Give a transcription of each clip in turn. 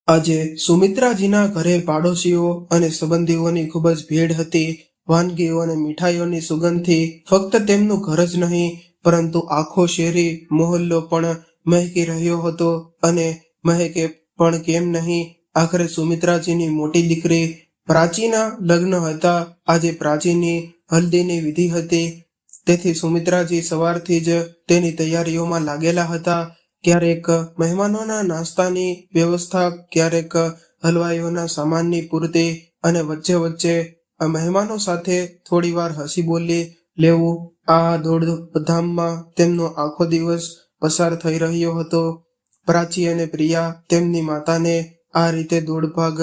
આજે સુમિત્રાજીના ઘરે પાડોશીઓ અને સંબંધીઓની ખૂબ જ ભીડ હતી. વાનગીઓ અને મીઠાઈઓની સુગંધથી ફક્ત તેમનું ઘર જ નહીં, પરંતુ આખો શેરી મોહલ્લો પણ મહેકી રહ્યો હતો. અને મહેકે પણ કેમ નહીં, આખરે સુમિત્રાજીની મોટી દીકરી પ્રાચીના લગ્ન હતા. આજે પ્રાચીની હલ્દીની વિધિ હતી, તેથી સુમિત્રાજી સવારથી જ તેની તૈયારીઓમાં લાગેલા હતા. ક્યારેક મહેમાનોના નાસ્તાની વ્યવસ્થા, ક્યારેક હલવાઈઓના સામાનની પૂર્તિ, અને વચ્ચે વચ્ચે મહેમાનો સાથે થોડીવાર હસી બોલી લેવું. આ દોડધામમાં તેમનો આખો દિવસ પસાર થઈ રહ્યો હતો. પ્રાચી અને પ્રિયા તેમની માતાને આ રીતે દોડભાગ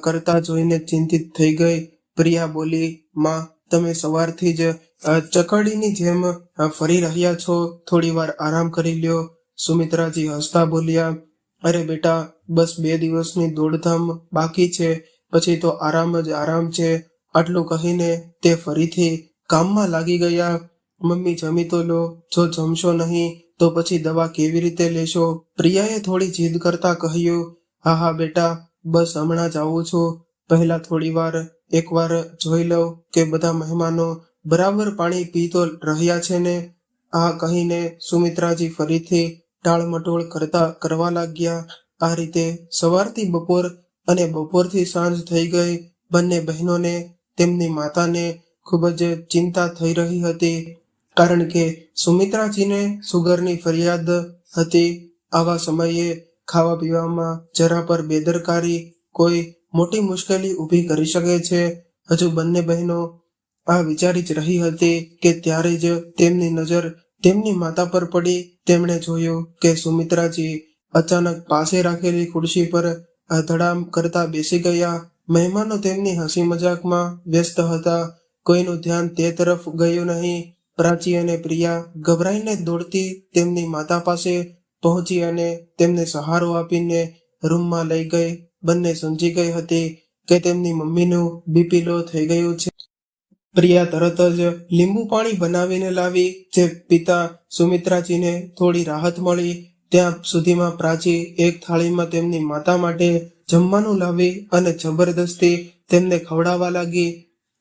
કરતા જોઈને ચિંતિત થઈ ગઈ. પ્રિયા બોલી, માં, તમે સવારથી જ ચકરડીની જેમ ફરી રહ્યા છો, થોડીવાર આરામ કરી લ્યો. સુમિત્રાજી હસતા બોલ્યા, અરે બેટા, બસ 2 દિવસની દોડધામ બાકી છે, પછી તો આરામ જ આરામ છે. આટલું કહીને તે ફરીથી કામમાં લાગી ગયા. મમ્મી, જમી તો લો, જો જમશો નહીં તો પછી દવા કેવી રીતે લેશો? પ્રિયાએ થોડી જીદ કરતા કહ્યું, હા બેટા, બસ હમણાં જ આવું છું. પહેલા થોડીવાર એકવાર જોઈ લઉં કે બધા મહેમાનો બરાબર પાણી પી તો રહ્યા છે ને. આ કહીને સુમિત્રાજી ફરીથી ટાળમટોળ કરવા લાગ્યા. આ રીતે સવારથી બપોર અને બપોરથી સાંજ થઈ ગઈ. બંને બહેનોને તેમની માતાને ખૂબ જ ચિંતા થઈ રહી હતી, કારણ કે સુમિત્રાજીને સુગરની ફરિયાદ હતી. આવા સમયે ખાવા પીવામાં જરા પર બેદરકારી કોઈ મોટી મુશ્કેલી ઊભી કરી શકે છે. હજુ બંને બહેનો આ વિચારી જ રહી હતી કે ત્યારે જ તેમની નજર તેમની માતા પર પડી. તેમણે જોયું કે સુમિત્રાજી અચાનક પાસે રાખેલી ખુરશી પર ધડામ કરતા બેસી ગયા. મહેમાનો તેમની હસી મજાકમાં વ્યસ્ત હતા, કોઈનું ધ્યાન તે તરફ ગયું નહીં. પ્રાચી અને પ્રિયા ગભરાઈને દોડતી તેમની માતા પાસે પહોંચી અને તેમને સહારો આપીને રૂમમાં લઈ ગઈ. બંને સમજી ગઈ હતી કે તેમની મમ્મીનું બીપી લો થઈ ગયું છે. પ્રિયા તરત જ લીંબુ પાણી બનાવીને લાવી, જે પિતા સુમિત્રાજીને થોડી રાહત મળી. ત્યાં સુધીમાં પ્રાચી એક થાળીમાં તેમની માતા માટે જમવાનું લાવી અને જબરદસ્તી તેમને ખવડાવવા લાગી.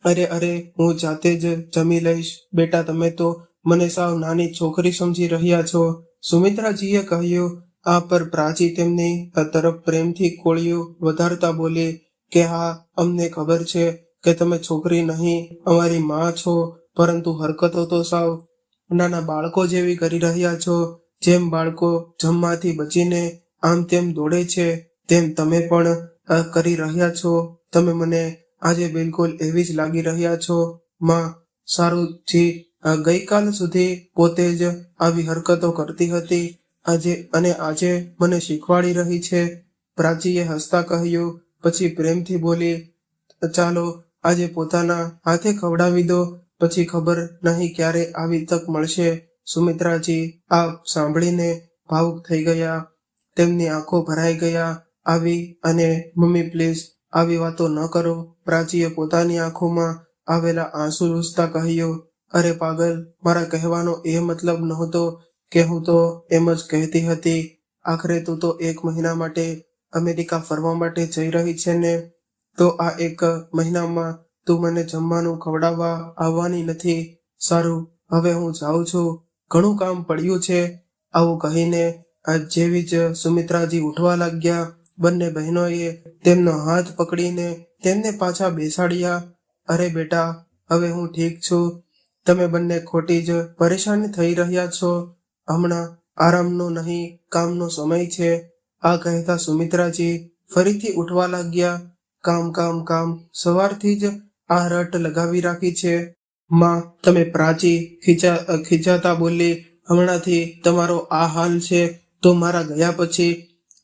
અરે, હું જાતે જ જમી લઈશ બેટા, તમે તો મને સાવ નાની છોકરી સમજી રહ્યા છો, સુમિત્રાજીએ કહ્યું. આ પર પ્રાચી તેમની તરફ પ્રેમથી કોળિયું વધારતા બોલી કે હા, અમને ખબર છે કે તમે છોકરી નહીં, અમારી માં છો, પરંતુ હરકતો તો સાવ નાના બાળકો જેવી કરી રહ્યા છો. જેમ બાળકો જમવાથી બચીને આમ તેમ દોડે છે, તેમ તમે પણ કરી રહ્યા છો. તમે મને આજે બિલકુલ એવી જ લાગી રહ્યા છો, માં. સારું જી, ગઈકાલ સુધી પોતે જ આવી હરકતો કરતી હતી, આજે મને શીખવાડી રહી છે, પ્રાચીએ હસતા કહ્યું. પછી પ્રેમથી બોલી, ચાલો આજે પોતાના હાથે ખવડાવી દો, પછી ખબર નહીં ક્યારે આવી તક મળશે. સુમિત્રાજી આ સાંભળીને ભાવુક થઈ ગયા. તેમની આંખો ભરાઈ ગયા આવી અને મમ્મી પ્લીઝ આવી વાતો ન કરો. પ્રાચીએ પોતાની આંખોમાં આવેલા આંસુ લૂછતા કહ્યું, અરે પાગલ, મારા કહેવાનો એ મતલબ નહોતો કે હું તો એમ જ કહેતી હતી. આખરે તું તો 1 મહિના માટે અમેરિકા ફરવા માટે જઈ રહી છે ને, તો આ 1 મહિનામાં તું મને જમવાનું ખવડાવવા આવવાની નથી. સારું, હવે હું જાઉં છું, ઘણું કામ પડ્યું છે. આવું કહીને જેવી જ સુમિત્રાજી ઉઠવા લાગ્યા, બંને બહેનોએ તેમનો હાથ પકડીને તેમને પાછા બેસાડ્યા. અરે બેટા, હવે હું ઠીક છું, તમે બંને ખોટી જ પરેશાન થઈ રહ્યા છો. હમણાં આરામનો નહીં, કામનો સમય છે. આ કહેતા સુમિત્રાજી ફરીથી ઉઠવા લાગ્યા. કામ, સવારથી જ આ રટ લગાવી રાખી છે. માં, તમે પ્રાચી ખીજાતા બોલી, હમણાંથી તમારો આ હાલ છે તો મારા ગયા પછી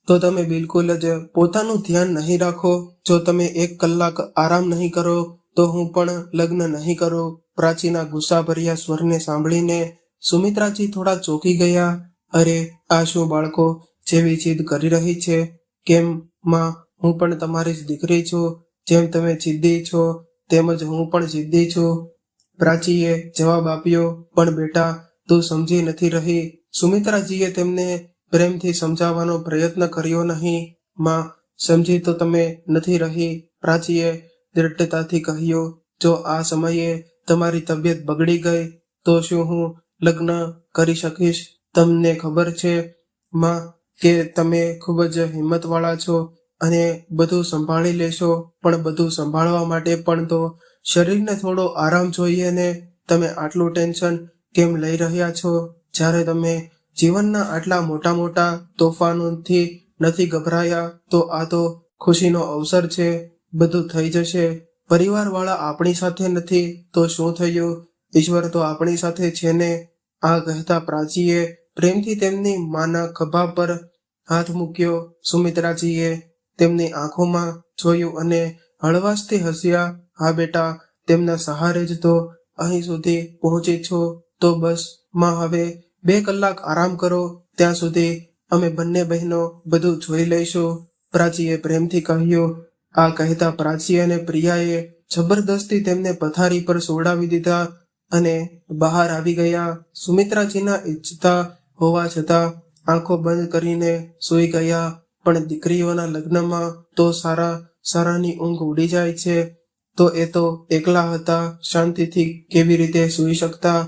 તો તમે બિલકુલ જ પોતાનું ધ્યાન નહીં રાખો. જો તમે 1 કલાક આરામ નહીં કરો તો હું પણ લગ્ન નહીં કરું. પ્રાચીના ગુસ્સાભર્યા સ્વરને સાંભળીને સુમિત્રાજી થોડા ચોંકી ગયા. અરે, આ શું બાળકો જેવી જીદ કરી રહી છે? કેમ માં, હું પણ તમારી જ દીકરી છું. જેમ તમે જિદ્દી છો તેમજ હું પણ જિદ્દી છું, પ્રાચીએ જવાબ આપ્યો. પણ બેટા, તું સમજી નથી રહી. સુમિત્રાજીએ તેમને પ્રેમથી સમજાવવાનો પ્રયત્ન કર્યો નહીં. માં, સમજી તો તમે નથી રહી, પ્રાચીએ દ્રઢતાથી કહ્યું. જો આ સમયે તમારી તબિયત બગડી ગઈ તો શું હું લગ્ન કરી શકીશ? તમને ખબર છે માં કે તમે ખૂબ જ હિંમતવાળા છો અને બધું સંભાળી લેશો, પણ બધું સંભાળવા માટે પણ તો શરીરને થોડો આરામ જોઈએ ને. તમે આટલું ટેન્શન કેમ લઈ રહ્યા છો? જ્યારે તમે જીવનના આટલા મોટા મોટા તોફાનોથી નથી ગભરાયા તો આ તો ખુશીનો અવસર છે. બધું થઈ જશે. પરિવારવાળા આપણી સાથે નથી તો શું થયું? ઈશ્વર તો આપણી સાથે છે ને. આ કહેતા પ્રાચીએ પ્રેમથી તેમની માના ખભા પર હાથ મૂક્યો. સુમિત્રાજીએ તેમની આંખોમાં જોયું અને હળવાશથી હસ્યા. હા બેટા, તેમના સહારે જ તો અહીં સુધી પહોંચી છો. તો બસ માં, હવે 2 કલાક આરામ કરો. ત્યાં સુધી અમે બંને બહેનો બધું જોઈ લઈશું, પ્રાચીએ પ્રેમથી કહ્યું. આ કહેતા પ્રાચી અને પ્રિયાએ જબરદસ્તી તેમને પથારી પર સોડાવી દીધા અને બહાર આવી ગયા. સુમિત્રાજીના ઈચ્છતા હોવા છતાં આંખો બંધ કરીને સૂઈ ગયા. પણ દીકરીઓના લગ્નમાં તો સારાની ઊંઘ ઉડી જાય છે. તો એ તો એકલા હતા, શાંતિથી કેવી રીતે સૂઈ શકતા?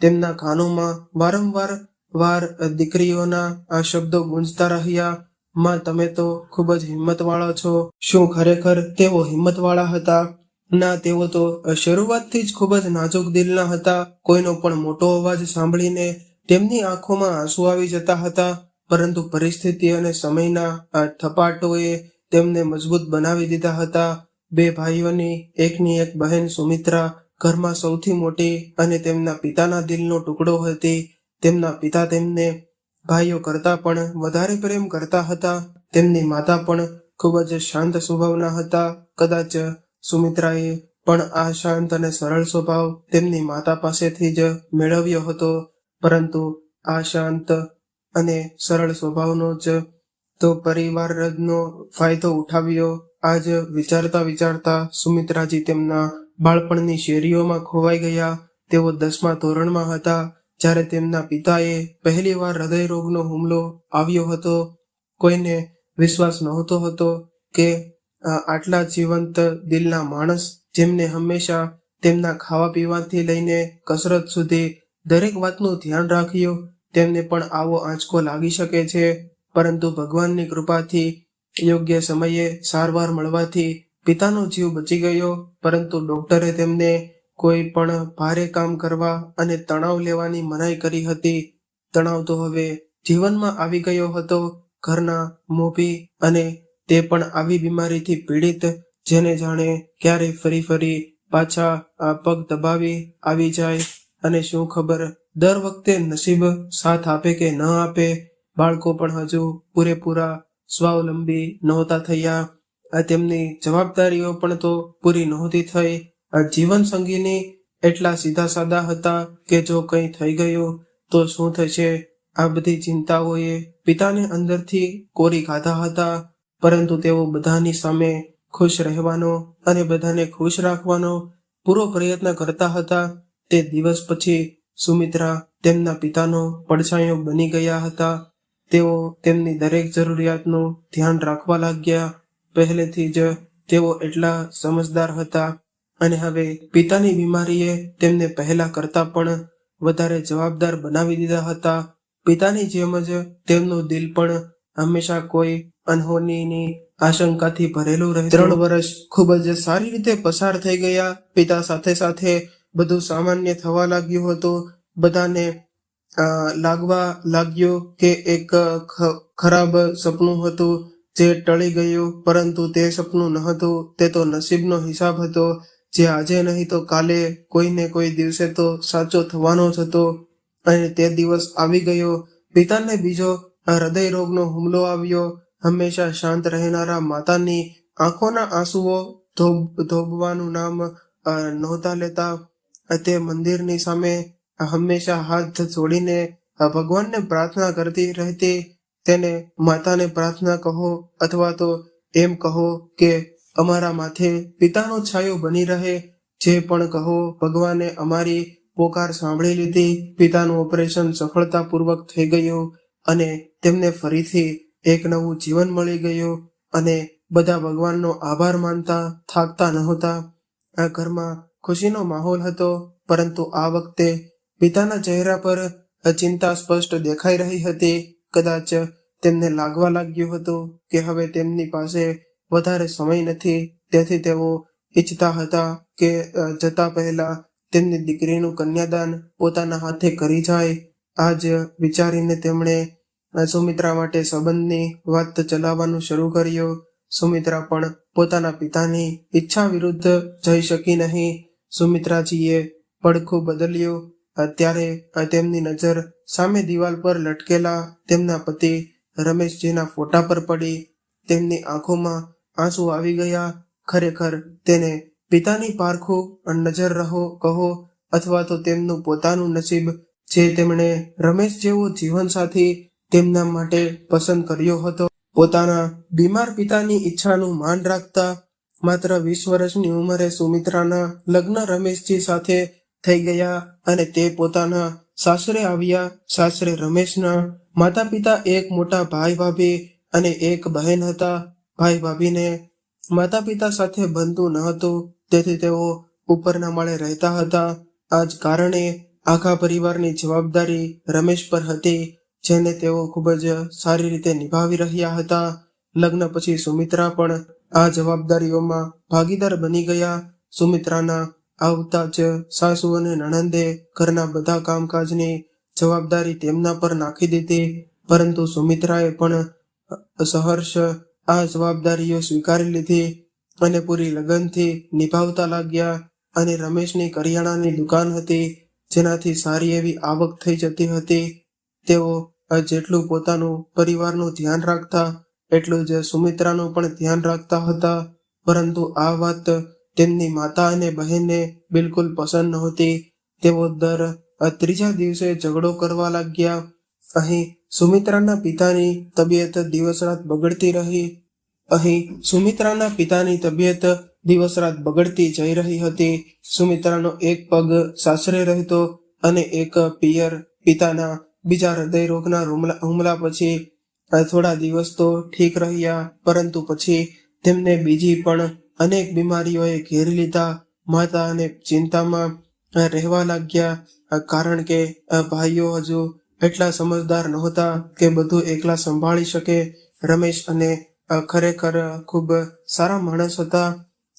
તેમના કાનોમાં વારંવાર દીકરીઓના આ શબ્દો ગુંજતા રહ્યા. માં, તમે તો ખૂબ જ હિંમતવાળા છો. શું ખરેખર તેઓ હિંમતવાળા હતા? ના, તેઓ તો શરૂઆતથી જ ખૂબ જ નાજુક દિલના હતા. કોઈનો પણ મોટો અવાજ સાંભળીને તેમની આંખોમાં આંસુ આવી જતા હતા. પરંતુ પરિસ્થિતિ અને સમયના આ થપાટોએ તેમને મજબૂત બનાવી દીધા હતા. 2 ભાઈઓની એકની એક બહેન સુમિત્રા ઘરમાં સૌથી મોટી અને તેમના પિતાના દિલનો ટુકડો હતી. તેમના પિતા તેમને ભાઈઓ કરતાં પણ વધારે પ્રેમ કરતા હતા. તેમની માતા પણ ખૂબ જ શાંત સ્વભાવના હતા. કદાચ સુમિત્રાએ પણ આ શાંત અને સરળ સ્વભાવ તેમની માતા પાસેથી જ મેળવ્યો હતો. પરંતુ આ શાંત અને સરળ સ્વભાવનો જ તો પરિવારનો ફાયદો ઉઠાવ્યો. આજ વિચારતા સુમિત્રાજી તેમના બાળપણની શેરીઓમાં ખોવાઈ ગયા. તેઓ 10મા ધોરણમાં હતા જ્યારે તેમના પિતાએ પહેલીવાર હૃદયરોગનો હુમલો આવ્યો હતો. કોઈને વિશ્વાસ નહોતો હતો કે આટલા જીવંત દિલના માણસ, જેમને હંમેશા તેમના ખાવા પીવાથી લઈને કસરત સુધી દરેક વાતનું ધ્યાન રાખ્યું, તેમને પણ આવો આંચકો લાગી શકે છે. પરંતુ ભગવાનની કૃપાથી યોગ્ય સમયે સારવાર મળવાથી પિતાનો જીવ બચી ગયો. પરંતુ ડોક્ટરે તેમને કોઈ પણ ભારે કામ કરવા અને તણાવ લેવાની મનાઈ કરી હતી. તણાવ તો હવે જીવનમાં આવી ગયો હતો. ઘરના મોભી અને તે પણ આવી બીમારીથી પીડિત, જેને જાણે ક્યારે ફરી પાછા આ પગ દબાવી આવી જાય. અને શું ખબર દર વખતે નસીબ સાથ આપે કે ન આપે. બાળકો પણ હજુ પૂરેપૂરા સ્વાવલંબી નહોતા થયા. તેમની જવાબદારીઓ પણ તો પૂરી નહોતી થઈ. આ જીવન સંગીની એટલા સીધા સાદા હતા કે જો કંઈ થઈ ગયું તો શું થશે? આ બધી ચિંતાઓએ પિતાને અંદરથી કોરી ખાધા હતા. પરંતુ તેઓ બધાની સામે ખુશ રહેવાનો અને બધાને ખુશ રાખવાનો પૂરો પ્રયત્ન કરતા હતા. તે દિવસ પછી સુમિત્રા તેમના પિતાનો પડછાયો બની ગયા હતા. તેઓ તેમની દરેક જરૂરિયાતનું ધ્યાન રાખવા લાગ્યા. પહેલેથી જ તેઓ એટલા સમજદાર હતા અને હવે પિતાની બીમારીએ તેમને પહેલા કરતાં પણ વધારે જવાબદાર બનાવી દીધા હતા. પિતાની જેમ જ તેમનું દિલ પણ હંમેશા કોઈ અનહોનીની આશંકાથી ભરેલું રહેતું. 3 વર્ષ ખૂબ જ સારી રીતે પસાર થઈ ગયા. પિતા સાથે બધું સામાન્ય થવા લાગ્યું હતું. બધાને લાગવા લાગ્યું કે એક ખરાબ સપનું હતું જે ટળી ગયું. પરંતુ તે સપનું ન હતું, તે તો નસીબનો હિસાબ હતો, જે આજે નહીં તો કાલે કોઈને કોઈ દિવસે તો સાચો થવાનો જ હતો. અને તે દિવસ આવી ગયો. પિતાને બીજો હૃદયરોગનો હુમલો આવ્યો. હંમેશા શાંત રહેનારા માતાની આંખોના આંસુઓ ધોબવાનું નામ નહોતા લેતા. તે મંદિરની સામે હંમેશા હાથ જોડીને ભગવાનને પ્રાર્થના કરતી રહેતી. તેને માતાને પ્રાર્થના કહો અથવા તો એમ કહો કે અમારા માથે પિતાનો છાયો બની રહે. જે પણ કહો, ભગવાને અમારી પોકાર સાંભળી લીધી. પિતાનું ઓપરેશન સફળતાપૂર્વક થઈ ગયું અને તેમને ફરીથી એક નવું જીવન મળી ગયું અને બધા ભગવાનનો આભાર માનતા થાકતા નહોતા. આ ઘરમાં ખુશીનો માહોલ હતો, પરંતુ આ વખતે પિતાના ચહેરા પર ચિંતા સ્પષ્ટ દેખાઈ રહી હતી. કદાચ તેમને લાગવા લાગ્યું હતું કે હવે તેમની પાસે વધારે સમય નથી, તેથી તેઓ ઈચ્છતા હતા કે જતા પહેલા તેમની દીકરીનું કન્યાદાન પોતાના હાથે કરી જાય. આ જ વિચારીને તેમણે સુમિત્રા માટે સંબંધની વાત ચલાવવાનું શરૂ કર્યું. સુમિત્રા પણ પોતાના પિતાની ઈચ્છા વિરુદ્ધ જઈ શકી નહીં. સુમિત્રાજીએ પડખું બદલ્યું ત્યારે તેમની નજર સામે દિવાલ પર લટકેલા તેમના પતિ રમેશજીના ફોટા પર પડી. તેમની આંખોમાં આંસુ આવી ગયા. ખરેખર તેને પિતાની પારખું નજર રહો કહો અથવા તો તેમનું પોતાનું નસીબ, જે તેમણે રમેશ જેવો જીવનસાથી તેમના માટે પસંદ કર્યો હતો. પોતાના બીમાર પિતાની ઈચ્છાનું માન રાખતા માત્ર 20 વર્ષની ઉંમરે સુમિત્રાના લગ્ન રમેશજી સાથે થઈ ગયા અને તે પોતાના સાસરે આવ્યા. સાસરે રમેશના માતા પિતા એક મોટા ભાઈ ભાભી અને એક બહેન હતા. ભાઈ ભાભીને માતા પિતા સાથે બનતું ન હતું, તેથી તેઓ ઉપરના માળે રહેતા હતા. આ જ કારણે આખા પરિવારની જવાબદારી રમેશ પર હતી, જેને તેઓ ખૂબ જ સારી રીતે નિભાવી રહ્યા હતા. લગ્ન પછી સુમિત્રા પણ આ જવાબદારીઓમાં ભાગીદાર બની ગયા. સુમિત્રાના આવતા જ સાસુ અને નણંદે ઘરના બધા કામકાજની જવાબદારી તેમના પર નાખી દીધી, પરંતુ સુમિત્રાએ પણ સહર્ષ આ જવાબદારીઓ સ્વીકારી લીધી અને પૂરી લગનથી નિભાવતા લાગ્યા. અને રમેશની કરિયાણાની દુકાન હતી, જેનાથી સારી એવી આવક થઈ જતી હતી. તેઓ જેટલું પોતાનું પરિવારનું ધ્યાન રાખતા એટલું જ સુમિત્રાનું પણ ધ્યાન રાખતા હતા. પરંતુ આ વાત તેમની માતા અને બહેનને બિલકુલ પસંદ નહોતી. તેઓ દર ત્રીજા દિવસે ઝઘડો કરવા લાગ્યા. અહીં સુમિત્રાના પિતાની તબિયત દિવસ રાત બગડતી જઈ રહી હતી. સુમિત્રાનો એક પગ સાસરે રહેતો અને એક પિયર. પિતાના બીજા હૃદય રોગના હુમલા પછી થોડા દિવસ તો ઠીક રહ્યા, પરંતુ પછી તેમને બીજી પણ અનેક બીમારીઓએ ઘેરી લીધા. માતા અને ચિંતામાં રહેવા લાગ્યા, કારણ કે ભાઈઓ હજુ એટલા સમજદાર નહોતા કે બધું એકલા સંભાળી શકે. રમેશ અને ખરેખર ખૂબ સારા માણસ હતા.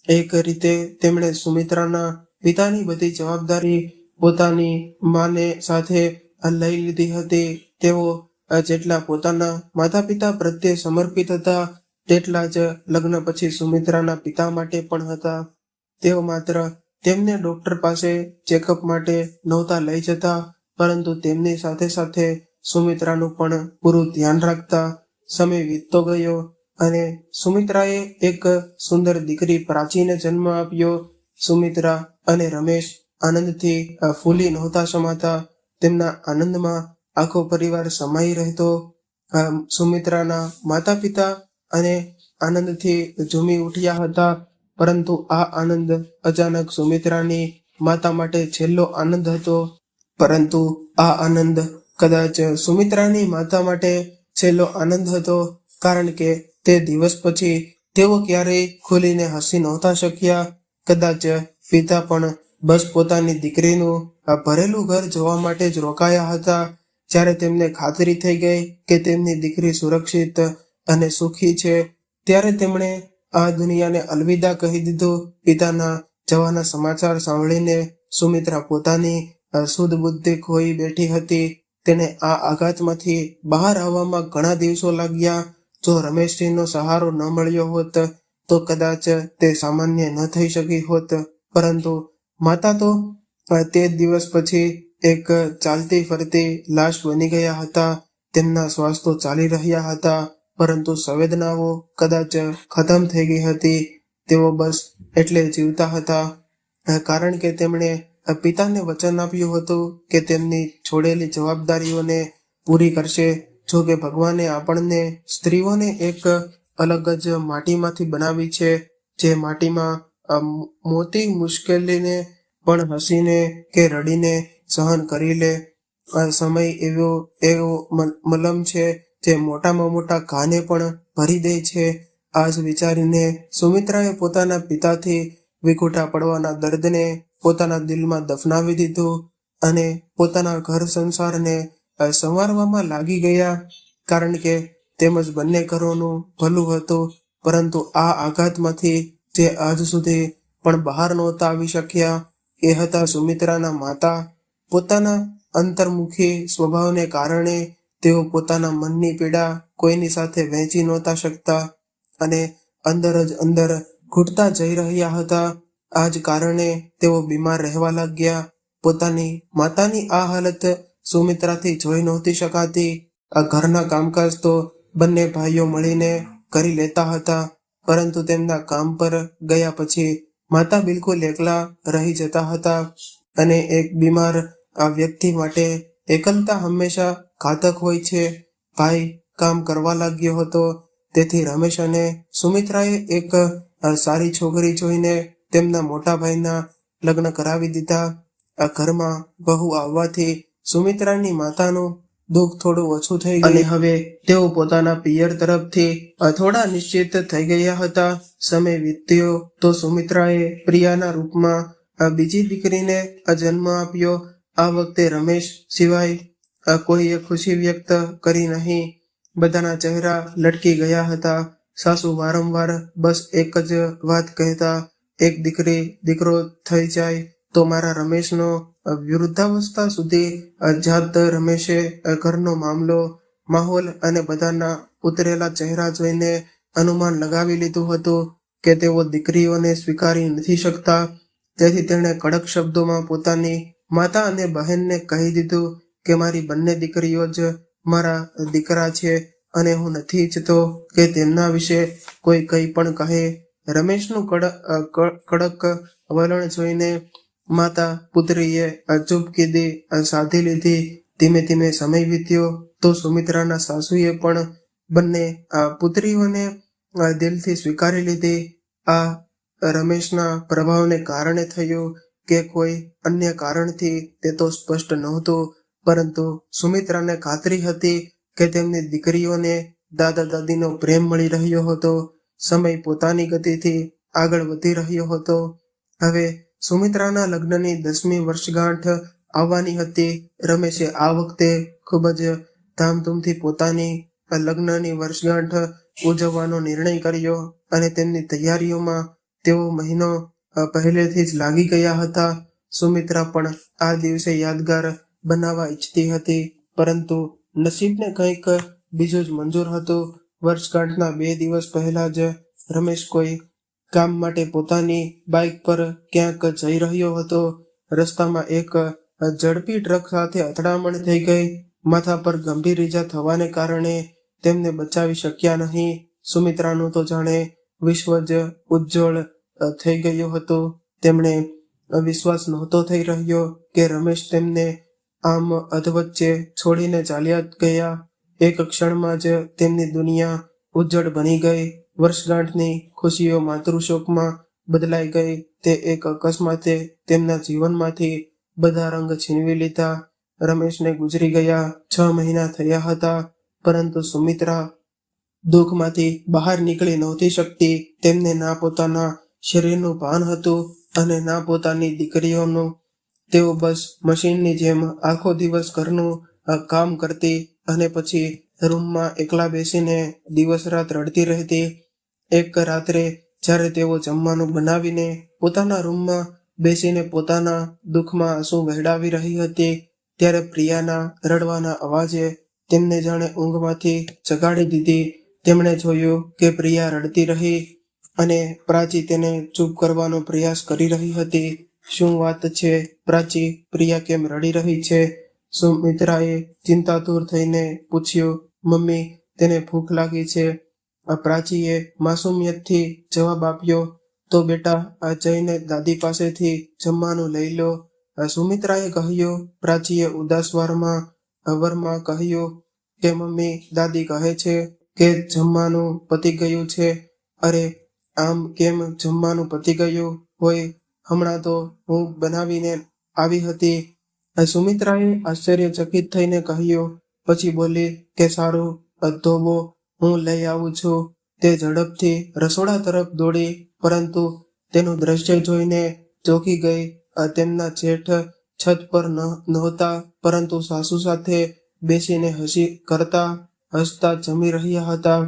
એક રીતે તેમણે સુમિત્રાના પિતાની બધી જવાબદારી પોતાની માને સાથે લઈ લીધી હતી. તેઓ જેટલા પોતાના માતા પિતા પ્રત્યે સમર્પિત હતા, તેટલા જ લગ્ન પછી સુમિત્રાના પિતા માટે પણ હતા. તેઓ માત્ર તેમને ડોક્ટર પાસે ચેકઅપ માટે નહોતા લઈ જતા, પરંતુ તેમની સાથે સાથે સુમિત્રાનું પણ પૂરું ધ્યાન રાખતા. સમય વીતતો ગયો અને સુમિત્રાએ એક સુંદર દીકરી પ્રાચીને જન્મ આપ્યો. સુમિત્રા અને રમેશ આનંદથી ફૂલી નહોતા સમાતા. તેમના આનંદમાં આખો પરિવાર સમાઈ રહેતો. સુમિત્રાના માતા પિતા અને આનંદથી ઝૂમી ઉઠ્યા હતા, પરંતુ આ આનંદ અચાનક સુમિત્રાની માતા માટે છેલ્લો આનંદ હતો. પરંતુ આ આનંદ કદાચ સુમિત્રાની માતા માટે છેલ્લો આનંદ હતો, કારણ કે તે દિવસ પછી તેઓ ક્યારેય ખુલીને હસી નહોતા શક્યા. કદાચ પિતા પણ બસ પોતાની દીકરીનું ભરેલું ઘર જોવા માટે જ રોકાયા હતા. જ્યારે તેમને ખાતરી થઈ ગઈ કે તેમની દીકરી સુરક્ષિત અને સુખી છે, ત્યારે તેમણે આ દુનિયાને અલવિદા કહી દીધું. પિતાના જવાના સમાચાર સાંભળીને સુમિત્રા પોતાની શુદ્ધ બુદ્ધિ ખોઈ બેઠી હતી. તેને આ આઘાતમાંથી બહાર આવવામાં ઘણા દિવસો લાગ્યા. જો રમેશજીનો સહારો ન મળ્યો હોત તો કદાચ તે સામાન્ય ન થઈ શકી હોત, પરંતુ માતા તો તે દિવસ પછી એક ચાલતી ફરતી લાશ બની ગયા હતા. તેમના શ્વાસ તો ચાલી રહ્યા હતા, પરંતુ સંવેદનાઓ કદાચ ખતમ થઈ ગઈ હતી. તેઓ બસ એટલે જીવતા હતા, કારણ કે તેમણે પિતાને વચન આપ્યું હતું કે તેમની છોડેલી જવાબદારીઓને પૂરી કરશે. જો કે ભગવાને આપણને સ્ત્રીઓને એક અલગ જ માટીમાંથી બનાવી છે, જે માટીમાં મોટી મુશ્કેલીને પણ હસીને કે રડીને સહન કરી લે. સમય એવો મલમ છે જે મોટામાં મોટા ઘાને પણ ભરી દે છે. આ જ વિચારીને સુમિત્રાએ પોતાના પિતાથી વિખૂટા પડવાના દર્દને પોતાના દિલમાં દફનાવી દીધું અને પોતાના ઘર સંસારને સંવારવામાં લાગી ગયા, કારણ કે તેમજ બંને ઘરોનું ભલું હતું. પરંતુ આ આઘાતમાંથી જે આજ સુધી પણ બહાર નહોતા આવી શક્યા એ હતા સુમિત્રાના માતા. પોતાના અંતર્મુખી સ્વભાવને કારણે તેઓ પોતાના મનની પીડા કોઈની સાથે વહેંચી નહોતા શકતા અને અંદર જ અંદર ઘૂંટતા જઈ રહ્યા હતા. આ જ કારણે તેઓ બીમાર રહેવા લાગ્યા. પોતાની માતાની આ હાલત સુમિત્રાથી જોઈ નહોતી શકાતી. આ ઘરના કામકાજ તો બંને ભાઈઓ મળીને કરી લેતા હતા, પરંતુ તેમના કામ પર ગયા પછી માતા બિલકુલ એકલા રહી જતા હતા અને એક બીમાર આ વ્યક્તિ માટે એકલતા હંમેશા ઘાતક હોય છે. ભાઈ કામ કરવા લાગ્યો હતો, તેથી રમેશ અને સુમિત્રાએ એક સારી છોકરી જોઈને તેમના મોટા ભાઈના લગ્ન કરાવી દીધા. આ ઘરમાં બહુ આવવાથી સુમિત્રાની માતાનું દુઃખ થોડું ઓછું થઈ ગયું અને હવે તેઓ પોતાના પિયર તરફથી થોડા નિશ્ચિત થઈ ગયા હતા. સમય વીત્યો તો સુમિત્રાએ પ્રિયાના રૂપમાં બીજી દીકરીને જન્મ આપ્યો. આ વખતે રમેશ સિવાય કોઈએ ખુશી વ્યક્ત કરી નહીં. બધાના ચહેરા લટકી ગયા હતા. સાસુ વારંવાર બસ એક જ વાત કહેતા, એક દીકરી દીકરો થઈ જાય તો મારા રમેશનો. વૃદ્ધાવસ્થા સુધી જાત રમેશે ઘરનો માહોલ અને બધાના ઉતરેલા ચહેરા જોઈને અનુમાન લગાવી લીધું હતું કે તેઓ દીકરીઓને સ્વીકારી નથી શકતા. તેથી તેણે કડક શબ્દોમાં પોતાની માતા અને બહેનને કહી દીધું કે મારી બંને દીકરીઓ જ મારા દીકરા છે અને હું નથી ઈચ્છતો કે તેમના વિશે કોઈ કંઈ પણ કહે. રમેશનું કડક વલણ જોઈને માતા પુત્રીએ ચૂપકીદી સાધી લીધી. ધીમે ધીમે સમય વીત્યો તો સુમિત્રાના સાસુએ પણ બંને પુત્રીઓને દિલથી સ્વીકારી લીધી. આ રમેશના પ્રભાવને કારણે થયું કે કોઈ અન્ય કારણથી તે તો સ્પષ્ટ નહોતું, પરંતુ સુમિત્રાને ખાતરી હતી કે તેમની દીકરીઓને દાદા દાદીનો પ્રેમ મળી રહ્યો હતો. સમય પોતાની ગતિથી આગળ વધી રહ્યો હતો. હવે સુમિત્રાના લગ્નની 10મી વર્ષગાંઠ આવવાની હતી. રમેશે આ વખતે ખૂબ જ ધામધૂમથી પોતાની લગ્નની વર્ષગાંઠ ઉજવવાનો નિર્ણય કર્યો અને તેમની તૈયારીઓમાં તેઓ મહિનો પહેલેથી જ લાગી ગયા હતા. સુમિત્રા પણ આ દિવસે યાદગાર બનાવવા ઈચ્છતી હતી, પરંતુ નસીબને કંઈક બીજું જ મંજૂર હતું. વર્ષગાંઠના 2 દિવસ પહેલા જ રમેશ કોઈ કામ માટે પોતાની બાઇક પર ક્યાંક જઈ રહ્યો હતો. રસ્તામાં એક ઝડપી ટ્રક સાથે અથડામણ થઈ ગઈ. માથા પર ગંભીર ઈજા થવાને કારણે તેમને બચાવી શક્યા નહીં. સુમિત્રાનું તો જાણે વિશ્વ જ ઉજ્જવળ થઈ ગયું હતું. તેમણે વિશ્વાસ નહોતો થઈ રહ્યો કે રમેશ તેમને આમ અધવચ્ચે છોડીને ચાલ્યા ગયા. એક ક્ષણમાં જ તેમની દુનિયા ઉજ્જડ બની ગઈ. વર્ષગાંઠની ખુશીઓ માતૃશોકમાં બદલાઈ ગઈ. તે એક અકસ્માતે તેમના જીવનમાંથી બધા રંગ છીનવી લીધા. રમેશને ગુજરી ગયા 6 મહિના થયા હતા, પરંતુ સુમિત્રા દુઃખમાંથી બહાર નીકળી નહોતી શકતી. તેમને ના પોતાના શરીરનું ભાન હતું અને ના પોતાની દીકરીઓનું. તેઓ બસ મશીનની જેમ આખો દિવસ ઘરનું કામ કરતી અને પછી રૂમમાં એકલા બેસીને દિવસ રાત રડતી રહેતી. એક રાત્રે જ્યારે તેઓ જમવાનું બનાવીને પોતાના રૂમમાં બેસીને પોતાના દુઃખમાં આંસુ વહેડાવી રહી હતી, ત્યારે પ્રિયાના રડવાના અવાજે તેમને જાણે ઊંઘમાંથી જગાડી દીધી. તેમણે જોયું કે પ્રિયા રડતી રહી અને પ્રાચી તેને ચૂપ કરવાનો પ્રયાસ કરી રહી હતી. શું વાત છે પ્રાચી, પ્રિયા કેમ રડી રહી છે? સુમિત્રાએ ચિંતાતુર થઈને પૂછ્યું. મમ્મી, તેને ભૂખ લાગી છે, પ્રાચીએ માસુમિયતથી જવાબ આપ્યો. તો બેટા, આ જઈને દાદી પાસેથી જમવાનું લઈ લો, સુમિત્રાએ કહ્યું. પ્રાચીએ ઉદાસ વરમાં કહ્યું કે મમ્મી, દાદી કહે છે કે જમવાનું પતી ગયું છે. અરે, આમ કેમ જમવાનું પતી ગયું હોય? હમણાં તો હું બનાવીને આવી હતી, સુમિત્રાએ આશ્ચર્યચકિત થઈને કહ્યું. પછી બોલી કે સારું, ધોવો, હું લઈ આવું છું. તે ઝડપથી રસોડા તરફ દોડી, પરંતુ તેનું દ્રશ્ય જોઈને ચોંકી ગઈ. તેમના જેઠ છત પર નહોતા, પરંતુ સાસુ સાથે બેસીને હસતા જમી રહ્યા હતા.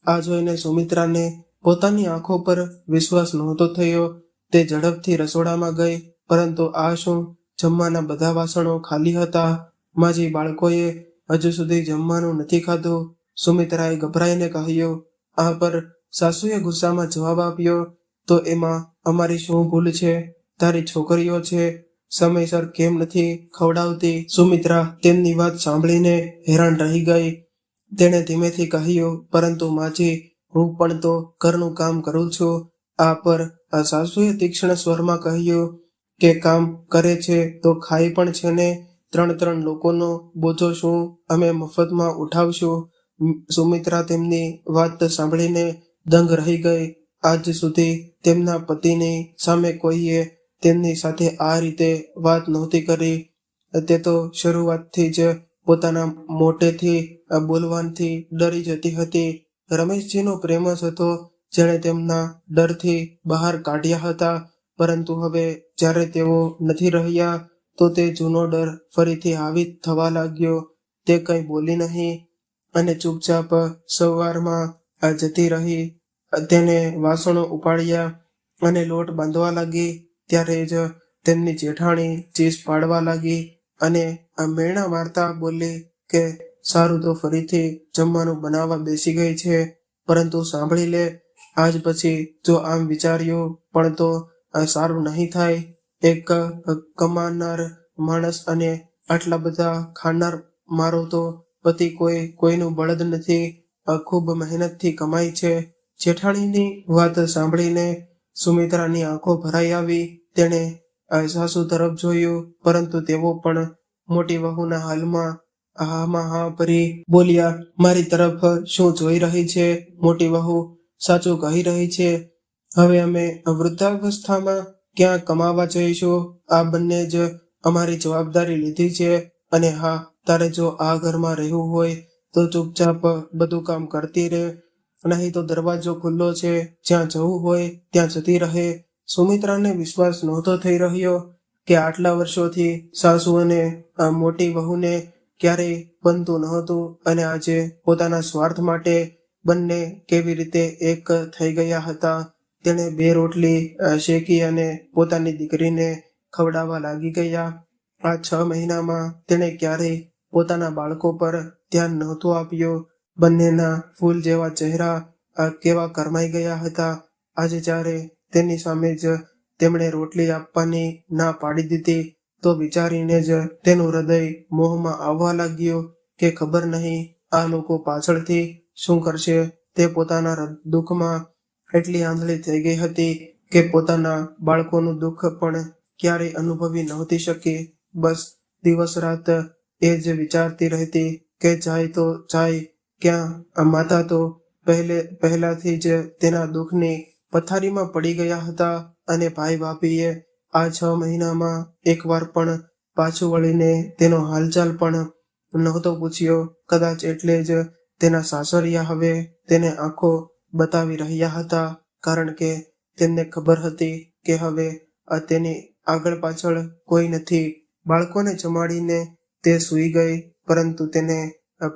આ જોઈને સુમિત્રાને પોતાની આંખો પર વિશ્વાસ નહોતો થયો. તે ઝડપથી રસોડામાં ગઈ, પરંતુ આ શું? જમવાના બધા વાસણો ખાલી હતા. માજી બાળકોએ હજુ સુધી જમવાનું નથી ખાધું. સુમિત્રાએ ગભરાઈને કહ્યું. આ પર સાસુએ ગુસ્સામાં જવાબ આપ્યો, તો એમાં અમારી શું ભૂલ છે? તારી છોકરીઓ છે, સમયસર કેમ નથી ખવડાવતી? સુમિત્રા તેમની વાત સાંભળીને હેરાન રહી ગઈ. તેણે ધીમેથી કહ્યું, પરંતુ માજી, હું પણ તો ઘરનું કામ કરું છું. આ પર સાસુએ તીક્ષ્ણ સ્વરમાં કહ્યું કે કામ કરે છે તો ખાય પણ છે ને? 3 લોકોનો બોજો શું અમે મફતમાં ઉઠાવશું? સુમિત્રા તેમની વાત સાંભળીને દંગ રહી ગઈ. આજ સુધી તેમના પતિની સામે કોઈએ તેમની સાથે આ રીતે વાત નહોતી કરી. તે તો શરૂઆતથી જ પોતાના મોટેથી બોલવાથી ડરી જતી હતી. રમેશજીનો પ્રેમ જ હતો જેણે તેમના ડરથી બહાર કાઢ્યા હતા, પરંતુ હવે જ્યારે તેઓ નથી રહ્યા તો તે જૂનો ડર ફરીથી હાવી થવા લાગ્યો. તે કંઈ બોલી નહીં અને ચૂપચાપ સવારમાં જતી રહી. તેને વાસણો ઉપાડ્યા અને લોટ બાંધવા લાગી. ત્યારે જ તેમની જેઠાણી ચીસ પાડવા લાગી અને મેણા મારતા બોલી કે સારું, તો ફરીથી જમવાનું બનાવવા બેસી ગઈ છે. પરંતુ સાંભળી લે, આજ પછી જો આમ વિચાર્યું પણ તો સારું નહીં થાય. એક કમાનાર માણસ અને આટલા બધા ખાનાર મારો તો પતિ કોઈનું બળદ નથી, ખૂબ મહેનતથી કમાય છે. જેઠાણીની વાત સાંભળીને સુમિત્રાની આંખો ભરાઈ આવી. તેણે સાસુ તરફ જોયું, પરંતુ તેઓ પણ મોટી વહુના હાલમાં હા ભરી બોલ્યા. મારી તરફ શું જોઈ રહી છે? મોટી વહુ સાચું કહી રહી છે. હવે અમે વૃદ્ધાવસ્થામાં ક્યાં કમાવા જઈશું? આ બંને જ અમારી જવાબદારી લીધી છે. અને હા, તારે જો આ ઘરમાં રહેવું હોય તો ચૂપચાપ બધું કામ કરતી રહે, નહીં તો દરવાજો ખુલ્લો છે, જ્યાં જવું હોય ત્યાં જતી રહે. સુમિત્રાને વિશ્વાસ નહોતો થઈ રહ્યો કે આટલા વર્ષોથી સાસુ અને મોટી વહુને ક્યારેય બનતું નહોતું, અને આજે પોતાના સ્વાર્થ માટે બંને કેવી રીતે એક થઈ ગયા હતા. તેણે 2 રોટલી શેકી અને પોતાની દીકરીને ખવડાવવા લાગી ગયા. આ 6 મહિનામાં તેણે ક્યારેય પોતાના બાળકો પર ધ્યાન નહોતું આપ્યું. બંનેના ફૂલ જેવા ચહેરા કેવા કરમાઈ ગયા હતા. આજે જ્યારે તેની સામે જ તેમણે રોટલી આપવાની ના પાડી દીધી, તો વિચારીને જ તેનું હૃદય મોહમાં આવવા લાગ્યું કે ખબર નહીં આ લોકો પાછળથી શું કરશે. તે પોતાના દુઃખમાં એટલી આંધળી થઈ ગઈ હતી કે પોતાના બાળકોનું દુઃખ પણ ક્યારેય અનુભવી નહોતી શકી. બસ દિવસ રાત એ જ વિચારતી રહેતી કે જાય તો જાય ક્યાં? માતા તો પહેલાથી જ તેના દુઃખની પથારીમાં પડી ગયા હતા, અને ભાઈ ભાભીએ આ 6 મહિનામાં એકવાર પણ પાછું વળીને તેનો હાલચાલ પણ નહોતો પૂછ્યો. કદાચ એટલે જ તેના સાસરિયા હવે તેને આંખો બતાવી રહ્યા હતા, કારણ કે તેમને ખબર હતી કે હવે તેની આગળ પાછળ કોઈ નથી. બાળકોને જમાડીને તે સૂઈ ગઈ, પરંતુ તેને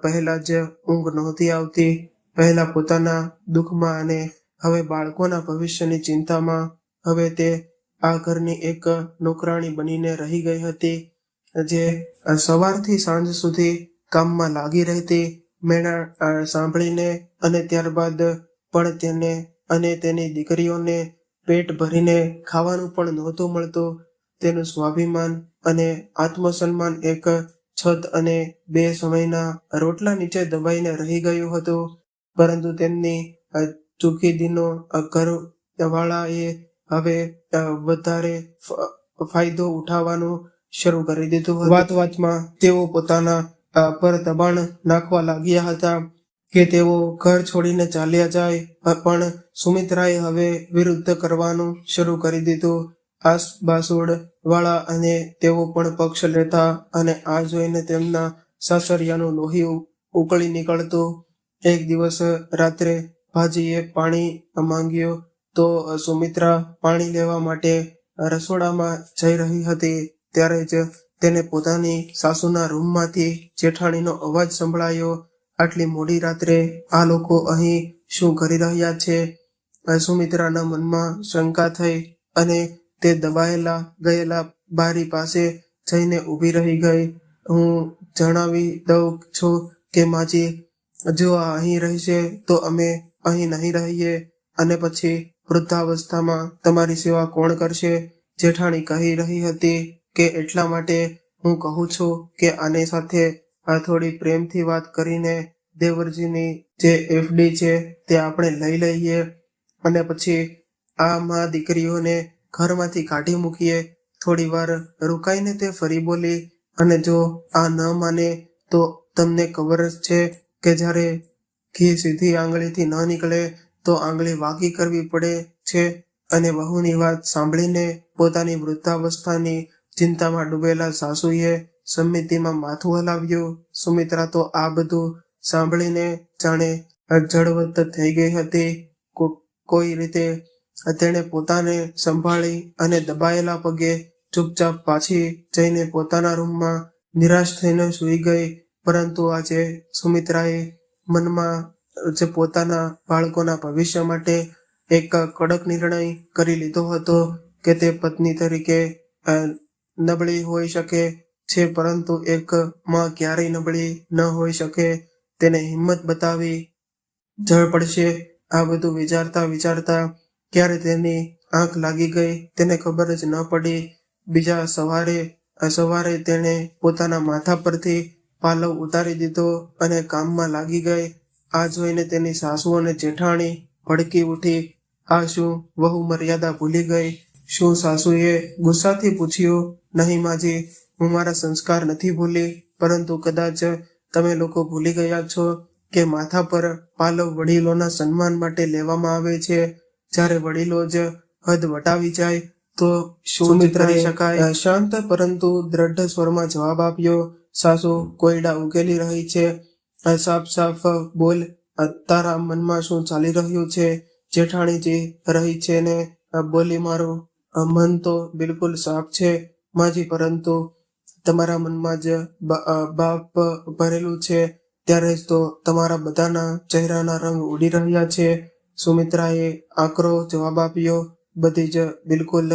પહેલા જ ઊંઘ નહોતી આવતી. પહેલા પોતાના દુઃખમાં અને હવે બાળકોના ભવિષ્યની ચિંતામાં. હવે તે આ ઘરની એક નોકરાણી બનીને રહી ગઈ હતી, જે સવારથી સાંજ સુધી કામમાં લાગી રહેતી. મેણા સાંભળીને અને ત્યારબાદ પણ તેને અને તેની દીકરીઓને પેટ ભરીને ખાવાનું પણ નહોતું મળતું. તેનું સ્વાભિમાન અને આત્મસન્માન એક છત અને 2 સમયના રોટલા નીચે દબાઈને રહી ગયું હતું. પરંતુ તેમની ચૂકીદીનો ઘરવાળાએ હવે વધારે ફાયદો ઉઠાવવાનું શરૂ કરી દીધું હતું. વાતમાં તેઓ પોતાના પર દબાણ નાખવા લાગ્યા હતા કે તેઓ ઘર છોડીને ચાલ્યા જાય, પણ સુમિત્રાએ હવે વિરુદ્ધ કરવાનું શરૂ કરી દીધું. આસબાસોડ વાળા અને તેઓ પણ પક્ષ લેતા, અને આ જોઈને તેમના સાસરિયાનું લોહી ઉકળી નીકળતું. એક દિવસ રાત્રે ભાજીએ પાણી માંગ્યું તો સુમિત્રા પાણી લેવા માટે રસોડામાં જઈ રહી હતી ત્યારે જ તેને પોતાની સાસુના રૂમમાંથી જેઠાણીનો અવાજ સંભળાયો. આટલી મોડી રાત્રે આ લોકો અહીં શું કરી રહ્યા છે? સુમિત્રાના મનમાં શંકા થઈ અને તે દબાયેલા ગયેલા બારી પાસે જઈને ઊભી રહી ગઈ. હું જણાવી દઉં છું કે માજી, જો આ અહીં રહેશે તો અમે અહીં નહીં રહીએ અને પછી વૃદ્ધાવસ્થામાં તમારી સેવા કોણ કરશે? જેઠાણી કહી રહી હતી કે એટલા માટે હું કહું છું કે આની સાથે થોડી પ્રેમથી વાત કરીને દેવરજીની જે એફડી છે તે આપણે લઈ લઈએ અને પછી આ માં દીકરીઓને ઘરમાંથી કાઢી મૂકીએ. થોડી વાર રોકાઈને તે ફરી બોલી, અને જો આ ન માને તો તમને ખબર જ છે કે જ્યારે ઘી સીધી આંગળીથી ન નીકળે તો આંગળી વાકી કરવી પડે છે. અને વહુની વાત સાંભળીને પોતાની વૃદ્ધાવસ્થાની ચિંતામાં ડૂબેલા સાસુએ સંમતિમાં માથું હલાવ્યું. સુમિત્રા તો આ બધું સાંભળીને જાણે જડવત થઈ ગઈ હતી. કોઈ રીતે તેણે પોતાને સંભાળી અને દબાયેલા પગે ચૂપચાપ પાછી જઈને પોતાના રૂમમાં નિરાશ થઈને સૂઈ ગઈ. પરંતુ આજે સુમિત્રાએ મનમાં જે પોતાના બાળકોના ભવિષ્ય માટે એક કડક નિર્ણય કરી લીધો હતો કે તે પત્ની તરીકે નબળી હોઈ શકે છે, પરંતુ એક માં ક્યારેય નબળી ન હોઈ શકે. તેને હિંમત બતાવી જળ પડશે. આ બધું વિચારતા ક્યારે તેની આંખ લાગી ગઈ તેને ખબર જ ન પડી. બીજા સવારે તેણે પોતાના માથા પરથી પાલવ ઉતારી દીધો અને કામમાં લાગી ગઈ. આ જોઈને તેની સાસુ અને જેઠાણી ભડકી ઉઠી. આ શું, વહુ મર્યાદા ભૂલી ગઈ? શું? સાસુએ ગુસ્સાથી પૂછ્યું. નહીં માજી, હું મારા સંસ્કાર નથી ભૂલી, પરંતુ કદાચ તમે લોકો ભૂલી ગયા છો કે માથા પર પાલવ વડીલોના સન્માન માટે લેવામાં આવે છે. જ્યારે વડીલો જ હદ વટાવી જાય તો શું કરી શકાય? શાંત પરંતુ દ્રઢ સ્વરમાં જવાબ આપ્યો. સાસુ કોયડા ઉકેલી રહી છે. સાફ બોલ, તારા મનમાં શું ચાલી રહ્યું છે? જેઠાણીજી રહી છે ને બોલી. મારું મન તો બિલકુલ સાફ છે માજી, પરંતુ તમારા મનમાં જ બાપ ભરેલું છે ત્યારે જ તો તમારા બધાના ચહેરાના રંગ ઉડી રહ્યા છે. સુમિત્રાએ આકરો જવાબ આપ્યો. બધી જ બિલકુલ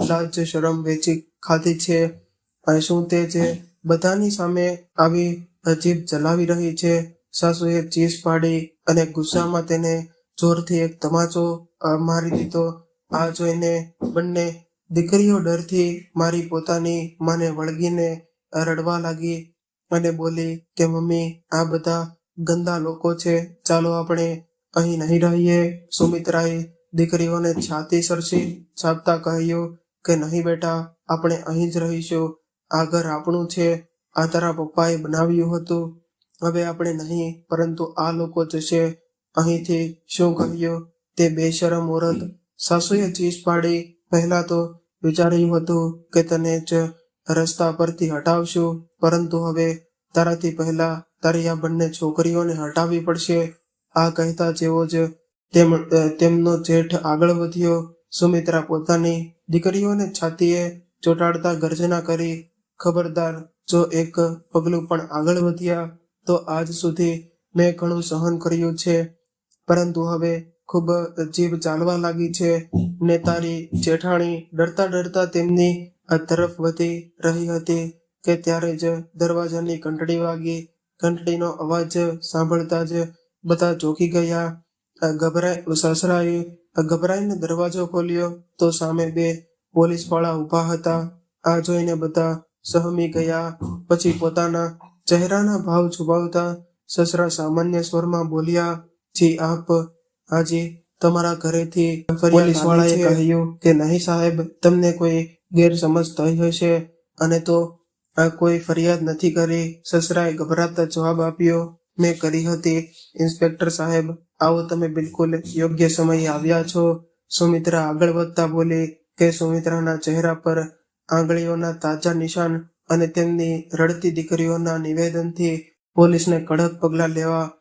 લાજ શરમ વેચી ખાધી છે. શું તે જે બધાની સામે આવી જીભ ચલાવી રહી છે? સાસુએ ચીસ પાડી અને ગુસ્સામાં તેને જોરથી એક તમાચો મારી દીધો. આ જોઈને બંને દીકરીઓ ડરથી મારી પોતાની માને વળગીને રડવા લાગી અને બોલી કે મમ્મી, આ બધા ગંદા લોકો છે, ચાલો આપણે અહીં નહીં રહીએ. સુમિત્રાએ દીકરીઓને છાતી સરસી છાપતા કહ્યું કે નહીં બેટા, આપણે અહીં જ રહીશું. આ ઘર આપણું છે. આ તારા પપ્પાએ બનાવ્યું હતું. હવે આપણે નહીં, પરંતુ આ લોકો જશે અહીંથી. શું કહ્યું તે બેશરમ ઓરત? સાસુએ ચીસ પાડી. પહેલા તો વિચાર્યું હતું કે તને જ રસ્તા પરથી હટાવશું, પરંતુ હવે તારાથી પહેલા તારી આ બંને છોકરીઓને હટાવવી પડશે. આ કહેતા જેવો જ તેમનો જેઠ આગળ વધ્યો. સુમિત્રા પોતાની દીકરીઓને છાતીએ ચોંટાડતા ગર્જના કરી, ખબરદાર, જો એક પગલું પણ આગળ વધ્યા તો આજ સુધી મેં ઘણું સહન કર્યું છે, પરંતુ હવે ખૂબ જીભ ચાલવા લાગી છે. ને તારી જેઠાણી ડરતા તેમની તરફ વધી રહી હતી કે ત્યારે જ દરવાજાની ઘંટડી વાગી. ઘંટડીનો અવાજ સાંભળતા જ બધા ચોંકી ગયા. સસરાએ ગભરાઈને દરવાજો ખોલ્યો તો સામે 2 પોલીસવાળા ઊભા હતા. આ જોઈને બધા સહમી ગયા. પછી પોતાના ચહેરાના ભાવ છુપાવતા સસરા સામાન્ય સ્વરમાં બોલ્યા, જી આપ, હાજી, તમારા ઘરેથી પોલીસવાળાએ કહ્યું કે નહીં સાહેબ, તમને કોઈ ગેરસમજ થઈ હશે અને તો કોઈ ફરિયાદ નથી કરી. સસરાએ ગભરાતા જવાબ આપ્યો, મેં કરી હતી ઇન્સ્પેક્ટર સાહેબ. આવો, તમે બિલકુલ યોગ્ય સમયે આવ્યા છો. સુમિત્રા આગળ વધતા બોલી કે સુમિત્રાના ચહેરા પર આંગળીઓના તાજા નિશાન અને તેમની રડતી દીકરીઓના નિવેદનથી પોલીસને કડક પગલાં લેવા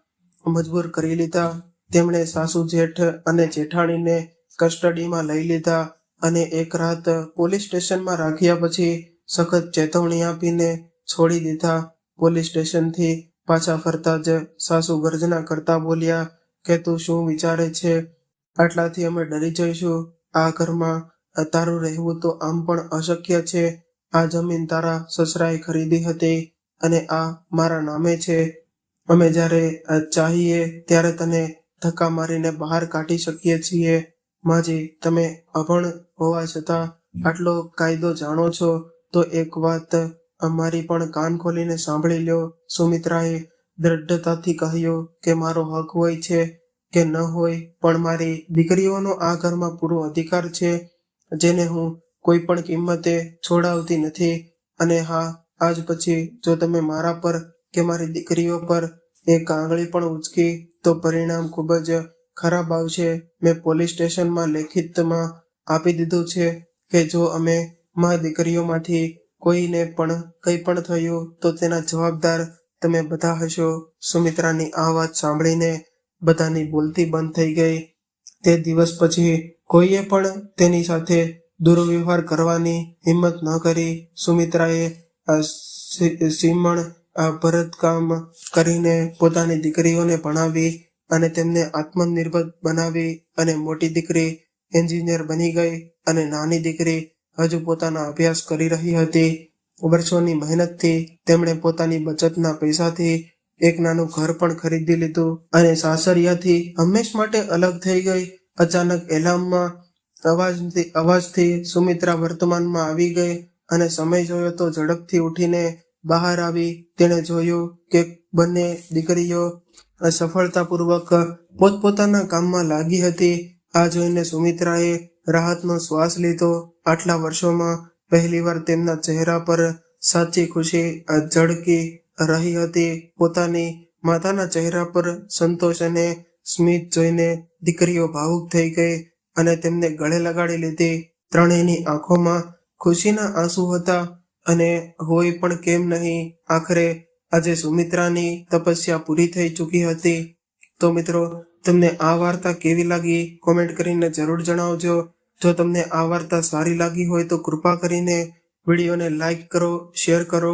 મજબૂર કરી લીધા. તેમણે સાસુ જેઠ અને જેઠાણીને કસ્ટડીમાં લઈ લીધા અને એક રાત પોલીસ સ્ટેશનમાં રાખ્યા પછી સખત ચેતવણી આપીને છોડી દીધા. પોલીસ સ્ટેશનથી પાછા ફરતા જ સાસુ ગર્જના કરતા બોલ્યા કે તું શું વિચારે છે? આટલાથી અમે ડરી જઈશું. આ ઘરમાં તારું રહેવું તો આમ પણ અશક્ય છે. આ જમીન તારા સસરાએ ખરીદી હતી અને આ મારા નામે છે. અમે જ્યારે ચાહીએ ત્યારે તને ધક્કા મારીને બહાર કાઢી શકીએ છીએ. માજી, તમે અભણ હોવા છતાં આટલો કાયદો જાણો છો તો એક વાત અમારી પણ કાન ખોલીને સાંભળી લ્યો. સુમિત્રાએ દ્રઢતાથી કહ્યું કે મારો હક હોય છે કે ન હોય, પણ મારી દીકરીઓનો આ ઘરમાં પૂરો અધિકાર છે, જેને હું કોઈ પણ કિંમતે છોડાવતી નથી. અને હા, આજ પછી જો તમે મારા પર કે મારી દીકરીઓ પર એક આંગળી પણ ઉચકી તો પરિણામ ખૂબ જ ખરાબ આવશે. મેં પોલીસ સ્ટેશનમાં લેખિતમાં આપી દીધું છે કે જો અમે મારી દીકરીઓમાંથી કોઈને પણ કંઈ પણ થયું તો તેના જવાબદાર તમે બધા હશો. સુમિત્રાની આ વાત સાંભળીને બધાની બોલતી બંધ થઈ ગઈ. તે દિવસ પછી કોઈએ પણ તેની સાથે દુર્વ્યવહાર કરવાની હિંમત ન કરી. સુમિત્રાએ સીમણ ભરતકામ કરીને પોતાની દીકરીઓને ભણાવી અને તેમને આત્મનિર્ભર બનાવી અને મોટી દીકરી એન્જિનિયર બની ગઈ અને નાની દીકરી હજુ પોતાના અભ્યાસ કરી રહી હતી. વર્ષોની મહેનતથી તેમણે પોતાની બચતના પૈસાથી એક નાનું ઘર પણ ખરીદી લીધું અને સાસરિયાથી હંમેશ માટે અલગ થઈ ગઈ. અચાનક એલાર્મમાં અવાજથી સુમિત્રા વર્તમાનમાં આવી ગઈ અને સમય જોયો તો ઝડપથી ઉઠીને બહાર આવી. તેણે જોયું કે બંને દીકરીઓ સફળતાપૂર્વક પોતપોતાના કામમાં લાગી હતી. આ જોઈને સુમિત્રાએ રાહતનો શ્વાસ લીધો. આટલા વર્ષોમાં પહેલીવાર તેમના ચહેરા પર સાચી ખુશી ઝળકી રહી હતી. પોતાની માતાના ચહેરા પર સંતોષ અને સ્મિત જોઈને દીકરીઓ ભાવુક થઈ ગઈ અને તેમને ગળે લગાડી લીધી. ત્રણેયની આંખોમાં ખુશીના આંસુ હતા અને હોય પણ કેમ નહીં, આખરે આજે સુમિત્રાની તપસ્યા પૂરી થઈ ચૂકી હતી. તો મિત્રો, તમને આ વાર્તા કેવી લાગી કોમેન્ટ કરીને જરૂર જણાવજો. જો તમને આ વાર્તા સારી લાગી હોય તો કૃપા કરીને વિડીયોને લાઈક કરો, શેર કરો